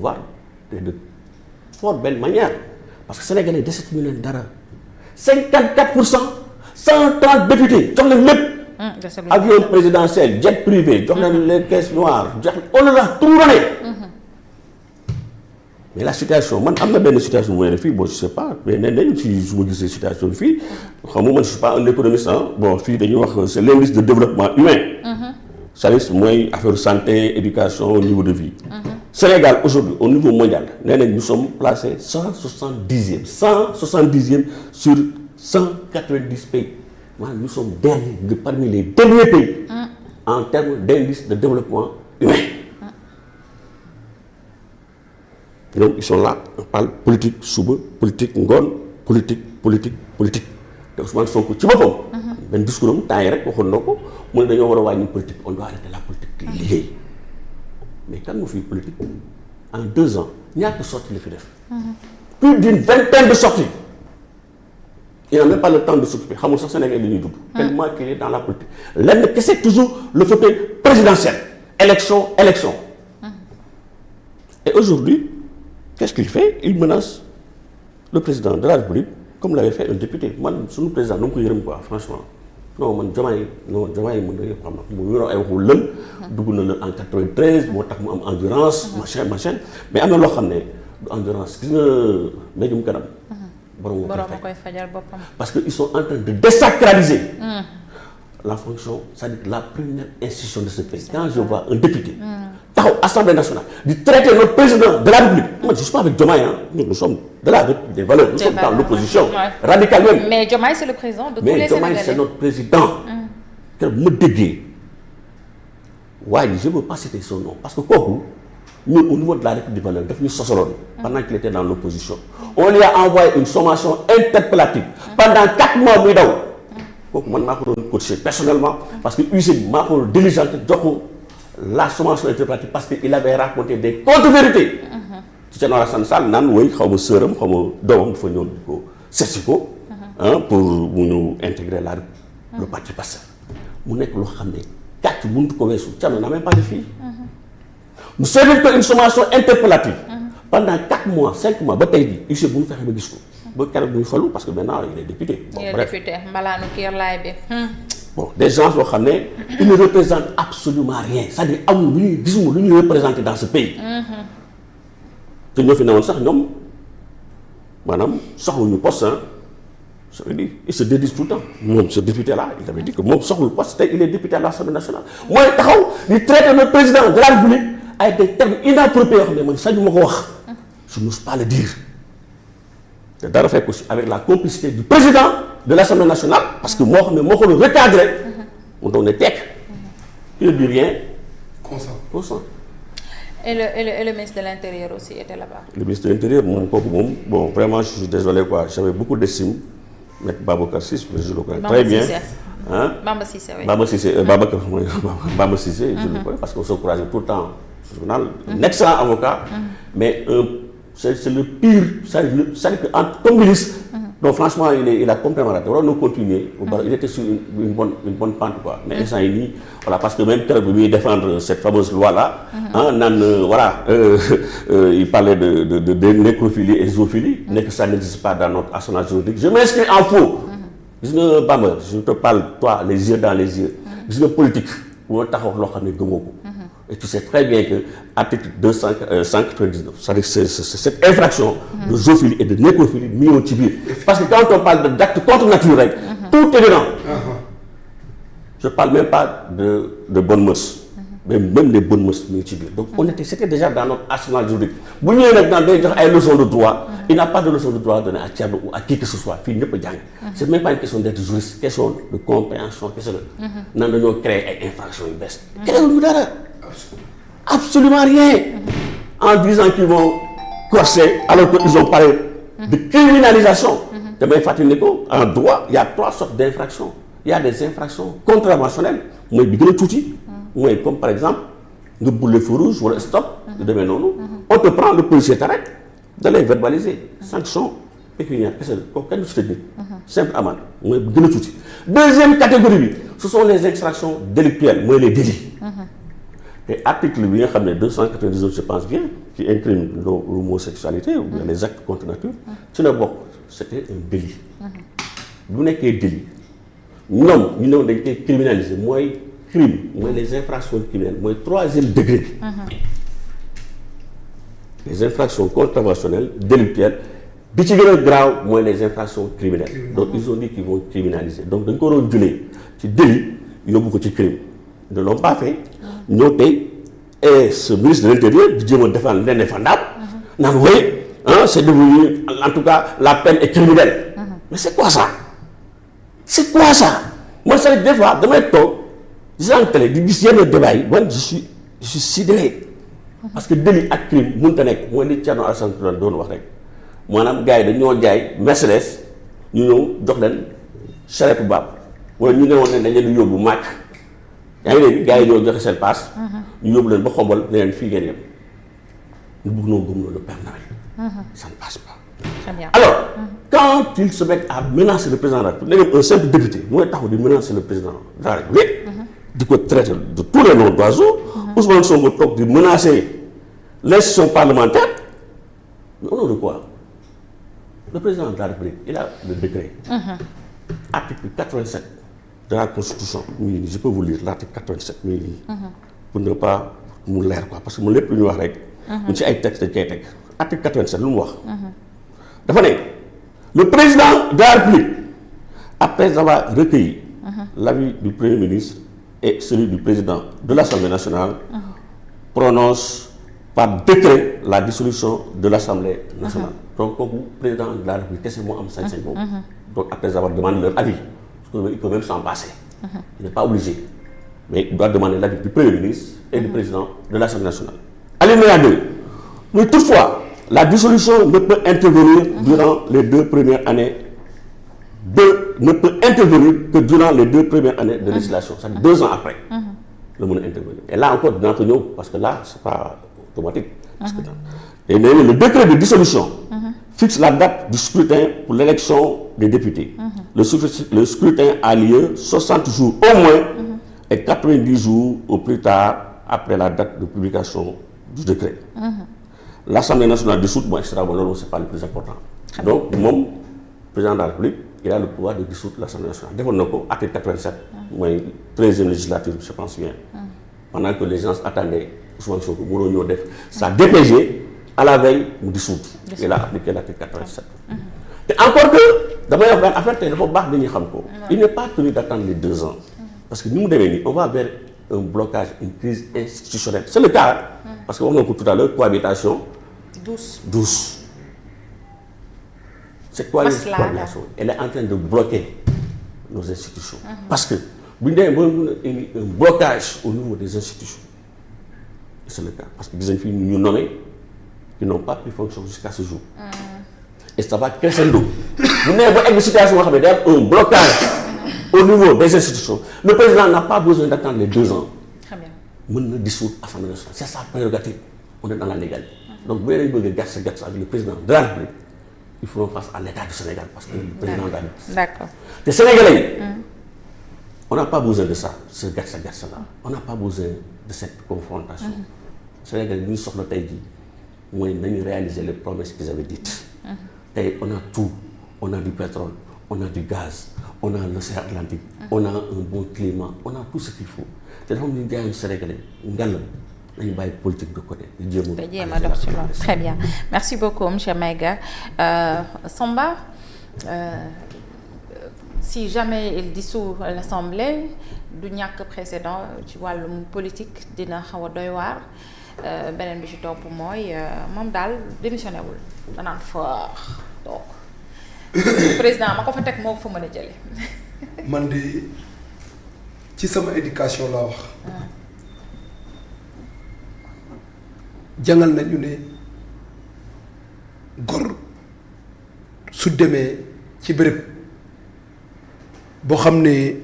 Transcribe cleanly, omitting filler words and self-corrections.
pouvoir de fort belle manière parce que sénégalais desetu ñu leen dara 54%, 130 députés jox leen lépp. Avion présidentiel, jet privé, jox leen les caisses noires, on leur a tout donné. Mais la situation, man am na benn situation bu ne fii bon je sais pas mais nee nañu si su ma gisee situation bi fii xam nga man je suis pas un économiste bon fii dañuy wax c'est l'indice de développement humain. c'est-à-dire mooy affaire santé éducation au niveau de vie. Sénégal aujourd'hui au niveau mondial nee nañ nous sommes placés 170e sur 190 pays maanaam nous sommes derniers parmi les derniers pays en termes d'indice de développement humain. Donc ils sont là, on parle politique suba politique ngoon politique te Ousmane Sonko ci boppam. benn discours am temps yi rek waxoon na ko mu ne dañoo war a wàññi politique on doit arrêter la politique di liggéey mais kan moo fi politique en 2 ans ñaata sorties la fi def. plus d'une vingtaine de sorties. Il n'a même pas le temps de s'occuper xamul sax Sénégal li ñuy dugg. tellement qu'il est dans la politique lenn kese toujours le fauteuil présidentiel élection. Et aujourd'hui qu'est-ce qu'il fait? Il menace le président de la République comme l'avait fait un député man suñu président nu mu ko yërëm quoi franchement non man Diomaye mën na yëpp xam na mu yoroo ay waxu lël dugg na la en 93 moo tax mu am endurance machin mais am na loo xam ne du endurance gis nga mbéjum kanam borom koy fajal boppam parce que ils sont en train de désacraliser la fonction c'est-à-dire la première institution de ce pays quand je vois un député taxaw Assemblée nationale di traiter notre président de la République moi je suis pas avec Diomaye nous sommes de la République des valeurs nous sommes dans l'opposition radicale même mais Diomaye c'est le président de tous les Sénégalais mais Diomaye c'est notre président keroog bu ma déggee waaye je veux pas citer son nom parce que kooku ñun au niveau de la République des valeurs daf ñu sosaloon pendant qu'il était dans l'opposition on lui a envoyé une sommation interpellative pendant 4 mois muy daw kooku man maa ko doon coacher personnellement parce que UG maa ko diligenté jox ko la sommation interpellative parce que il avait raconté des contre-vérités ci Thierno Alassane Sall naan woy xaw ma sëram xaw ma doomam dafa ñëw di ko seetsi ko pour mu ñu intégrer le parti Pastef mu nekk loo xam ne kàcc mënut ko weesu Thierno n'a même pas de fille mu servir ko une sommation interpellative pendant 4 mois 5 mois ba tey jii UG bu ñu fexe ba gis ko ba keroog bu ñu falu parce que maintenant il est député. bon bref député mbalaanu kiirlaay bi. bon des gens yoo xam ne ils ne représentent absolument rien c'est-à-dire amul lu ñuy gisuma lu ñuy représenter dans ce pays. te ñoo fi newoon sax ñoom maanaam soxluñu poste je veux dire ils se dédisent tout le temps moom ce député là il avait dit que moom soxlu poste te il est député à l'Assemblée nationale mooy taxaw di traiter notre président de la République ay des termes inappropriés yoo xam ne man sañu ma ko wax je n'ose pas le dire. te dara fekk aussi avec la complicité du président de l'Assemblée nationale parce que moo xam ne moo ko doon recadré mu doon ne tekk il ne dit rien consent et le ministre de l'Intérieur aussi était là-bas. Le ministre de l'Intérieur moom kooku moom bon vraiment je suis désolé quoi j'avais beaucoup d'estime maître Babacar Cissé je le connais très bien Bamba Cissé oui. Bamba Cissé je le connais parce qu'on se croisait tout le temps au journal un excellent avocat mais c'est le pire c'est-à-dire que comme ministre donc franchement il a complètement raté waroon na continuer il était sur une bonne pente quoi mais instant yi nii voilà parce que même keroog bi muy défendre cette fameuse loi là naan voilà il parlait de nécrophilie et zoophilie nekk ça n'existe pas dans notre arsenal juridique je m'inscris en faux gis nga Bamba je te parle toi les yeux dans les yeux gis nga politique boo taxaw loo xam ne gëmoo ko et tu sais très bien que article 199 c'est-à-dire c'est cette infraction de zoophilie et de nécrophilie mi ngi ci biir parce que quand on parle d'acte contre nature rek tout est dedans je parle même pas de bonnes mœurs mais même les bonnes mœurs mi ngi ci biir donc c'était déjà dans notre arsenal juridique bu ñëwee nag naan day jox ay leçons de droit il n'a pas de leçon de droit à donner à Thierno ou à qui que ce soit fii ñëpp a jàng c'est même pas une question d'être juriste question de compréhension question de nan dañoo créer ay infractions yu bees créé ñu dara absolument rien en disant qu'ils vont corser alors qu'ils ont parlé de criminalisation damay fàttali ko en droit il y a 3 sortes d'infractions il y a des infractions contraventionnelles mooy bi gën a tuuti mooy comme par exemple nga bouler feu rouge wala stop lu demee noonu on te prend le policier t'arrête da lay verbaliser sanction pécuniaire kese la kooku kenn du si tëj simple amende mooy bi gën a tuuti deuxième catégorie bi ce sont les infractions délictuelles mooy les délits te article bi nga xam ne 299 je pense bien qui incrimine l'homosexualité ou bien les actes contre nature ci la bokk c'était un délit bu nekkee délit ñoom ñu ne dañ koy criminaliser mooy crime mooy les infractions criminelles mooy 3e degré bi les infractions contraventionnelles délictuelles bi ci gën a grave mooy les infractions criminelles donc ils ont dit qu'ils vont criminaliser donc dañ ko waroon jëlee ci délit yóbbu ko ci crime ils ne l'ont pas fait ñoo tey et ce ministre de l'Intérieur di jéem a défendre l'indéfendable naan oui c'est devenu en tout cas la peine est criminelle mais c'est quoi ça moi c'est des fois damay toog en télé di gis yenn débat yi man je suis sidéré parce que délit ak crime mënut a nekk mooy li Thierno Alassane Sall doon wax rek maanaam gars yi dañoo jaay Mercedes ñu ñëw jox leen charrette baab wala ñu ne woon ne dañ leen di yóbbu màcc yaa ngi dégg gars yi ñoo joxe seen passe ñu yóbbu leen ba xombal ne leen fii ngeen yem ñu bëgg noo gëm le Père Noël ça ne passe pas. Très bien. Alors quand ils se mettent à menacer le président de la République un simple député mooy taxaw di menacer le président de la République di ko traiter de tous les noms d'oiseaux Ousmane Sonko toog di menacer l'institution parlementaire mais au nom de quoi le président de la République il a le décret article 87 de la Constitution je peux vous lire l'article 87 pour ne pas mu leer quoi parce que mu lépp lu ñu wax rek mu ci ay texte dañ koy teg article 87 lu mu wax dafa ne le président de la République après avoir recueilli l'avis du Premier ministre et celui du président de l'Assemblée nationale prononce par décret la dissolution de l'Assemblée nationale donc kooku président de la République kese moo am sañ-sañ boobu donc après avoir demandé leur avis parce qu'il peut même s'en passer il n'est pas obligé mais il doit demander l'avis du Premier ministre et du président de l'Assemblée nationale. Alinéa 2 mais toutefois la dissolution ne peut intervenir durant les 2 premières années ne peut intervenir que durant les 2 premières années de législation c'est-à-dire 2 ans après la mën a intervenir et là encore dinaa ko ñëw parce que là c'est pas automatique parce que et léegi le décret de dissolution fixe la date du scrutin pour l'élection des députés le scrutin a lieu 60 jours au moins et 90 jours au plus tard après la date de publication du décret l'Assemblée nationale dissoute bon etc bon loolu c'est pas le plus important donc moom président de la République il a le pouvoir de dissoudre l'Assemblée nationale defoon na ko article 87 mooy 13e législature je pense bien pendant que les gens attendaient Ousmane Sonko mënoo ñoo def sa DPG à la veille mu dissoudre il a appliqué l'article 87 te encore que damay wax benn affaire tey dafa baax dañuy xam ko il n'est pas tenu d'attendre les 2 ans parce que ni mu demee nii on va vers un blocage une crise institutionnelle c'est le cas parce que wax na ko tout à l'heure cohabitation douce cette cohabitation elle est en train de bloquer nos institutions parce que bu ñu demee ba mun a indi un blocage au niveau des institutions c'est le cas parce que gis nañ fi ñu nommé qui n'ont pas pris fonction jusqu'à ce jour et ça va crescendo bu nee ba egg situation boo xam ne day am un blocage au niveau des institutions le président n'a pas besoin d'attendre les 2 ans mën na dissoudre Assemblée nationale c'est sa prérogative on est dans la légalité donc bu dee dañu bëgg a gàtt avec le président de la République il faut face à l'État du Sénégal parce que le président de la République d'accord te Sénégalais on n'a pas besoin de ça ce gàtt-gàtt là on n'a pas besoin de cette confrontation Sénégalais li ñu soxla tey jii mooy nañu réaliser les promesses qu'ils avaient dites tey on a tout on a du pétrole on a du gaz on a l'océan Atlantique on a un bon climat on a tout ce qu'il faut te dafa am ñu jaayu Sénégalais ngalla nañu bàyyi politique de côté di jéem a dox ci loolu très bien merci beaucoup monsieur Maïga Samba si jamais il dissout l'Assemblée du ñàkk précédent ci wàllum politique dina xaw a doy waar beneen bi ci topp mooy moom daal démissionné wul danaan fort donc président ma ko fa teg moo ko fa mën a jële man de ci sama éducation laa wax jàngal nañu ne gor su demee ci béréb boo xam ne